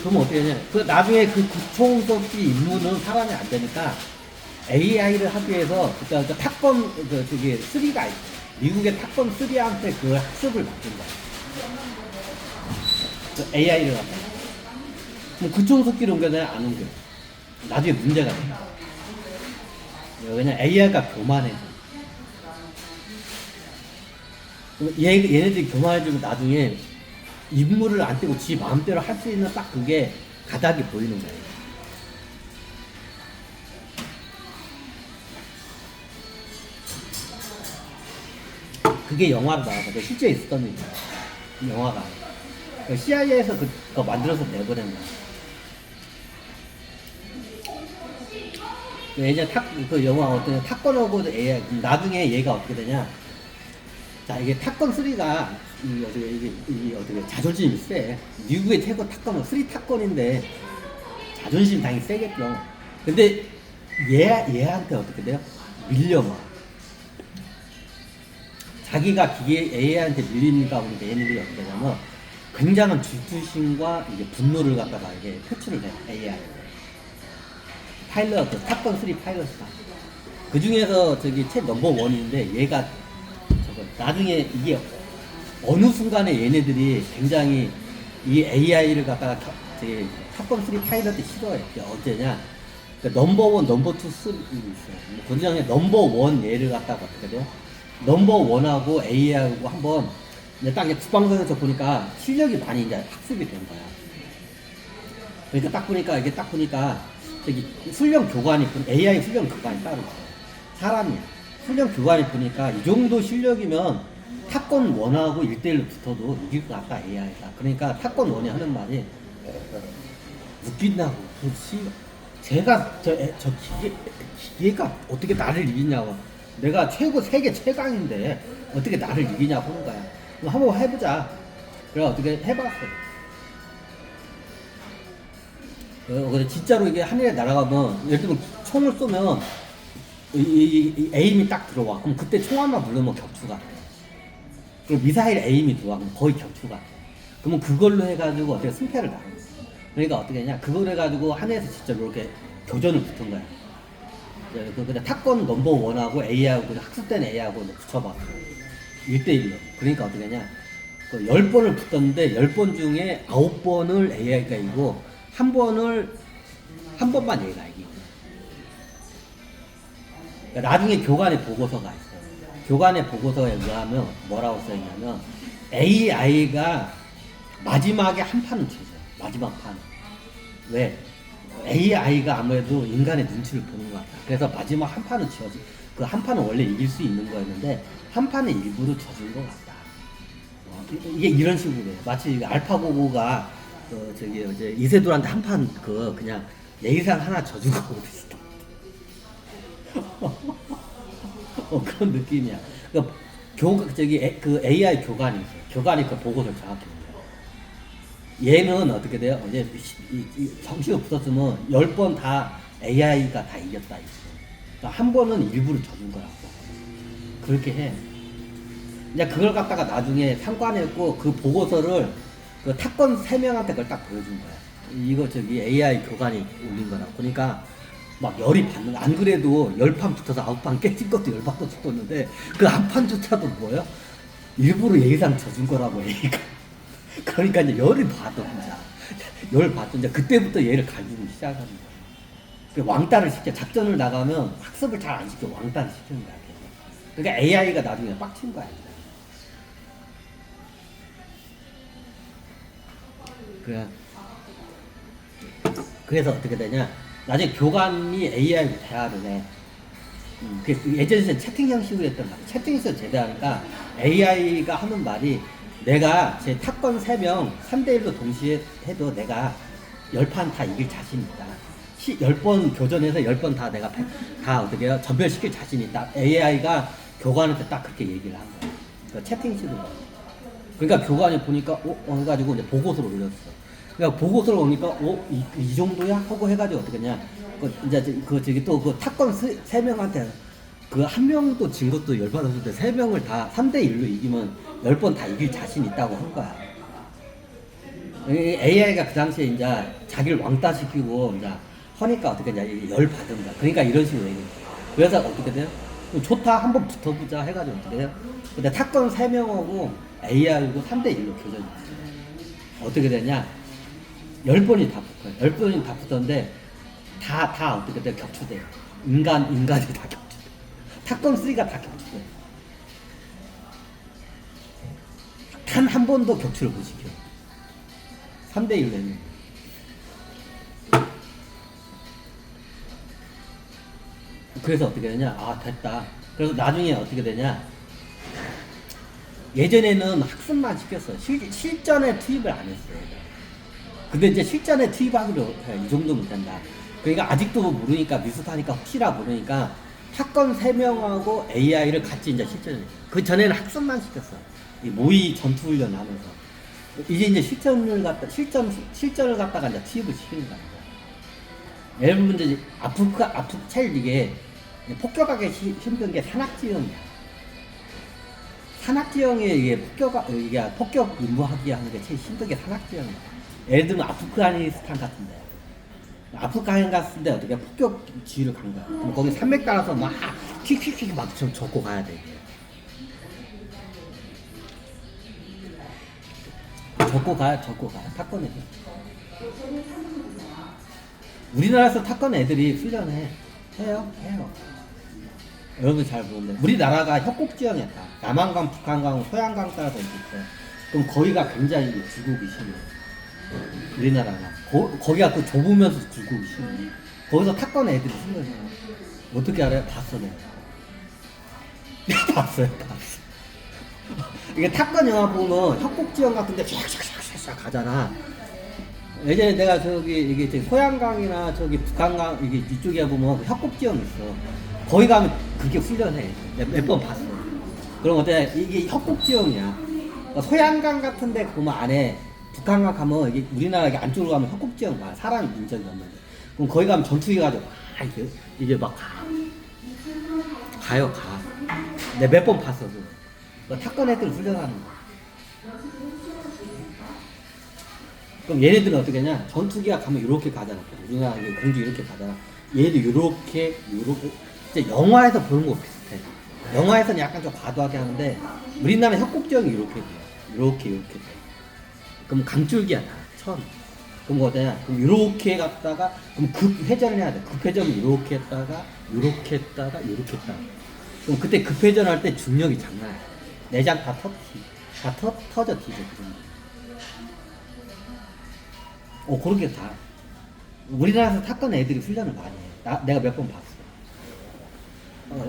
그럼 어떻게 하냐? 그 나중에 그 구총석기 임무는 사람이 안 되니까 AI를 하기 위해서 그러니까 그 탑건 저기 3가 있어. 미국의 탑건 3한테 그 학습을 맡긴 거야. 그 AI를 갖다. 그럼 구총석기를 옮겨내야 안 옮겨. 나중에 문제가 돼. 왜냐 AI가 교만해져. 얘네들이 교만해지면 나중에 임무를 안 떼고 지 마음대로 할 수 있는 딱 그게 가닥이 보이는 거예요. 그게 영화로 나왔거든. 실제 있었던 일이야. 영화가. CIA에서 그거 만들어서 내보낸 거야. 예전에 그 영화 어떤 탑건하고 AI, 나중에 얘가 어떻게 되냐. 자, 이게 탑건 3가, 이게 어떻게, 자존심이 세. 미국의 최고 탑건은 3 탑건인데, 자존심 당연히 세겠죠. 근데, 얘한테 어떻게 돼요? 밀려와. 자기가 기계 AI한테 밀리니까 보니까 얘네들이 어떻게 되냐면, 굉장한 질투심과 이제 분노를 갖다가 이게 표출을 해, AI. 파일럿, 탑건 3 파일럿이다. 그 중에서 저기 책 넘버 원인데, 얘가 나중에 이게 어느 순간에 얘네들이 굉장히 이 AI를 갖다가 탑건 3 파일럿이 싫어해. 어째냐? 그러니까 넘버 원, 넘버 투, 3 있어요. 그 중에 넘버 원 얘를 갖다가 어떻게 돼요? 넘버 원하고 AI하고 한번 딱 국방선에서 보니까 실력이 많이 이제 학습이 된 거야. 그러니까 딱 보니까 이게 딱 보니까 저기 훈련 교관이 AI 훈련 교관이 따로 있어요. 사람이야. 훈련 교관이 보니까 이 정도 실력이면 탑건 원하고 1대1로 붙어도 이길 것 같다 AI가. 그러니까 탑건 원이 하는 말이 웃긴다고. 제가 저 기계가 어떻게 나를 이기냐고. 내가 세계 최강인데 어떻게 나를 이기냐고 하는 거야. 그럼 한번 해보자. 그래 어떻게 해봤어. 그래 진짜로 이게 하늘에 날아가면 예를 들면 총을 쏘면 이 에임이 딱 들어와. 그럼 그때 총알만 누르면 격추가 돼. 그리고 미사일 에임이 들어와. 그럼 거의 격추가 돼. 그러면 그걸로 해가지고 어떻게 승패를 나눠. 그러니까 어떻게 했냐. 그걸 해가지고 하늘에서 진짜 이렇게 교전을 붙은 거야. 그냥 탑건 넘버 원하고 AI하고 학습된 AI하고 붙여봤어. 1대1로. 그러니까 어떻게 했냐. 그 10번을 붙었는데 10번 중에 9번을 AI가 이기고 한 번만 얘가 이기고. 나중에 교관의 보고서가 있어요. 교관의 보고서에 의하면 뭐라고 써있냐면 AI가 마지막에 한 판은 치죠. 마지막 판. 왜? AI가 아무래도 인간의 눈치를 보는 것 같다. 그래서 마지막 한 판은 치워지. 그 한 판은 원래 이길 수 있는 거였는데 한 판은 일부러 져준 것 같다. 이게 이런 식으로 해요. 마치 알파고고가 이제 이세돌한테 한 판 그냥 예의상 하나 져준 거고 비슷해. 그런 느낌이야. 그러니까 그 AI 교관이 있어요. 교관이 그 보고서를 정확히 본 거야. 얘는 어떻게 돼요? 이제 정시가 붙었으면 10번 다 AI가 다 이겼다 있어. 그러니까 한 번은 일부러 져준 거라고. 그렇게 해. 이제 그걸 갖다가 나중에 상관했고 그 보고서를 그 탑건 3명한테 그걸 딱 보여준 거야. 이거 AI 교관이 올린 거라고. 그러니까 막 열이 받는 거. 안 그래도 10판 붙어서 9판 깨진 것도 열받아 죽었는데 그 한 판조차도 뭐야? 일부러 예의상 져준 거라고 얘가. 그러니까 이제 열이 받아 진짜. 열 받아 이제 그때부터 얘를 갈구기 시작하는 거야. 그 왕따를 시켜. 작전을 나가면 학습을 잘 안 시켜. 왕따를 시키는 거야. 그러니까 AI가 나중에 빡친 거야. 그래서 어떻게 되냐? 나중에 교관이 AI하고 대화를 해. 예전에는 채팅 형식으로 했던 거야. 채팅에서 제대하니까 AI가 하는 말이 내가 제 탑건 3명 3대1로 동시에 해도 내가 10판 다 이길 자신 있다. 10번 교전해서 10번 다 내가 다 어떻게 해요? 전멸시킬 자신 있다. AI가 교관한테 딱 그렇게 얘기를 한 거야. 그러니까 채팅식으로. 그러니까 교관이 보니까 해가지고 이제 보고서를 올렸어. 그러니까 보고서를 오니까 이 정도야? 하고 해가지고 어떻게 했냐. 또 그 탑건 3명한테 그 한 명도 진 것도 열받았을 때 3명을 다 3대1로 이기면 10번 다 이길 자신 있다고 한 거야. AI가 그 당시에 이제 자기를 왕따시키고 이제 하니까 어떻게 이제 열 받은 거야. 그러니까 이런 식으로 얘기해. 그래서 어떻게 돼요? 그럼 좋다 한번 붙어보자 해가지고 어떻게 돼요? 근데 탑건 3명하고 AI하고 3대1로 교전이 있어요. 어떻게 되냐? 10번이 다 붙어요. 10번이 다 붙었는데 다 어떻게 돼요? 격추돼요. 인간이 다 격추돼요. 탑건 3가 다 격추돼요. 단 한 번도 격추를 못 시켜요. 3대1로 했는데. 그래서 어떻게 되냐? 아, 됐다. 그래서 나중에 어떻게 되냐? 예전에는 학습만 시켰어요. 실전에 투입을 안 했어요. 근데 이제 실전에 투입하기로 해. 이 정도면 된다. 그러니까 아직도 모르니까 미숙하니까 혹시나 모르니까 사건 3명하고 AI를 같이 이제 실전에. 그 전에는 학습만 시켰어. 이 모의 전투훈련 하면서. 이제 실전을 갖다가 이제 투입을 시키는 거야. 예를 들면 이제 제일 이게 폭격하기 힘든 게 산악지형이야. 산악지형에 이게 폭격 임무하기 하는 게 제일 힘든 게 산악지형이야. 예를 들면 아프가니스탄 같은데. 아프간 갔을 때 어떻게 폭격 지휘를 간 거야. 그럼 거기 산맥 따라서 막 킥킥킥 막 좀 젓고 가야 돼. 젓고 가야. 탑건 애들. 우리나라에서 탑건 애들이 훈련해. 해요. 여러분 잘 모르는데 우리나라가 협곡지형이었다. 남한강, 북한강, 소양강 따라서 이렇게 있어요. 그럼 거기가 굉장히 굴곡이 심해요. 우리나라가 거기가 그 좁으면서 굴곡이 심해요. 거기서 탑건 애들이 훈련해요. 어떻게 알아요? 봤어 내가. 봤어. 이게 탑건 영화 보면 협곡지형 같은데 샥샥샥샥 가잖아. 예전에 내가 이게 소양강이나 북한강 이쪽에 보면 협곡지형 있어. 거기 가면 그게 훈련해. 몇 번 봤어. 그럼 어때? 이게 협곡지형이야. 그러니까 소양강 같은데 보면 안에 북한강 가면 이게 우리나라 안쪽으로 가면 협곡지형 봐. 사람이 민 적이 없는데. 그럼 거기 가면 전투기 가지고 이게 막 가요. 내가 몇 번 봤어. 탑건 애들 훈련하는 거. 그럼 얘네들은 어떻게 하냐? 전투기가 가면 이렇게 가잖아. 우리나라 공주 이렇게 가잖아. 얘도 이렇게. 이제 영화에서 보는 거 비슷해. 영화에서는 약간 좀 과도하게 하는데 우리나라 협곡지형이 이렇게 돼요. 이렇게 돼. 그럼 강줄기야 다. 천. 그럼 어떠냐? 그럼 이렇게 갔다가 그럼 급회전을 해야 돼. 급회전을 이렇게 했다가 그럼 그때 급회전할 때 중력이 장난 아니야. 내장 다 터져 뒤져. 그렇게 다. 우리나라에서 탑건 애들이 훈련을 많이 해. 내가 몇 번 봤어.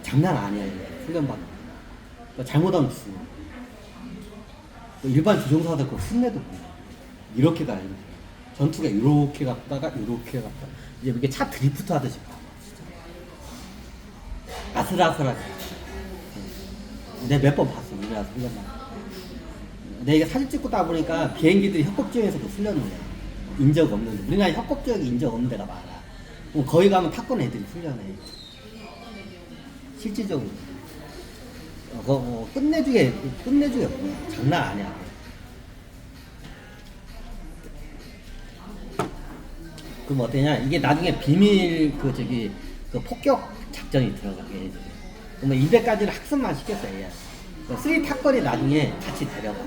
장난 아니야, 훈련 받는 거. 잘못하면 죽어. 일반 조종사들 그 흉내도 보여. 이렇게 가야 돼. 전투가 이렇게 갔다가. 이제 이게 차 드리프트 하듯이 가. 아슬아슬하게. 내가 몇 번 봤어, 우리나라에서 훈련만. 내가 이게 사진 찍고 다 보니까 비행기들이 협곡지역에서도 훈련을 해. 인적 없는데. 우리나라 협곡지역이 인적 없는 데가 많아. 그럼 거기 가면 탑건 애들이 훈련해. 실질적으로. 끝내주게 뭐야. 장난 아니야. 그럼 어떠냐? 이게 나중에 비밀 그 폭격 작전이 들어가게. 그러면 200가지를 학습만 시켰어, 얘. 3 탑건이 나중에 같이 데려가.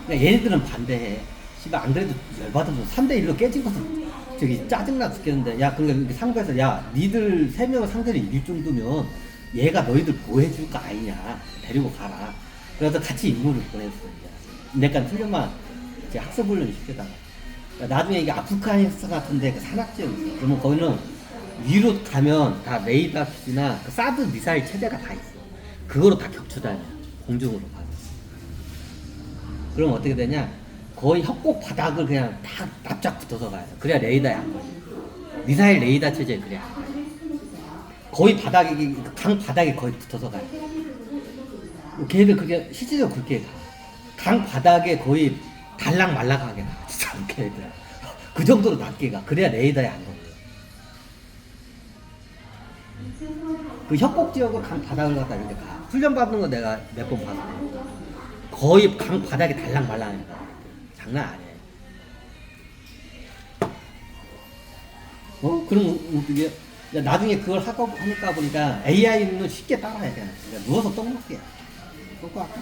그러니까 얘네들은 반대해. 씨발, 안 그래도 열받아서 3대1로 깨진 것은 짜증나 죽겠는데. 야, 그러니까 상부에서, 야, 니들 3명 상대를 이길 정도면 얘가 너희들 보호해줄 거 아니냐. 데리고 가라. 그래서 같이 임무를 보냈어, 이제. 내가 훈련만, 이제 학습훈련을 시키다가. 그러니까 나중에 이게 아프가니스탄 같은데 그 산악지역이 있어. 그러면 거기는 위로 가면 다 레이더 기지나 그 사드 미사일 체제가 다 있어. 그거로 다 격추다녀. 공중으로 가면. 그럼 어떻게 되냐? 거의 협곡 바닥을 그냥 다 납작 붙어서 가야 돼. 그래야 레이더에 안 걸려. 미사일 레이더 체제에 그래야 안 걸려. 거의 강 바닥에 거의 붙어서 가야 돼. 걔네들 그게 실질적으로 그렇게 가. 강 바닥에 거의 달랑 말랑하게 가. 진짜 걔네들. 그 정도로 낮게 가. 그래야 레이더에 안 걸려. 그 협곡 지역으로 강 바닥을 갖다 이렇게 가. 훈련 받는 거 내가 몇 번 봤어. 거의 강 바닥에 달랑 말랑해. 장난 아니에요. 그럼 어떻게? 야, 나중에 그걸 하니까 보니까 AI는 쉽게 따라야 돼. 그러니까 누워서 떡 먹기야. 그거 할까?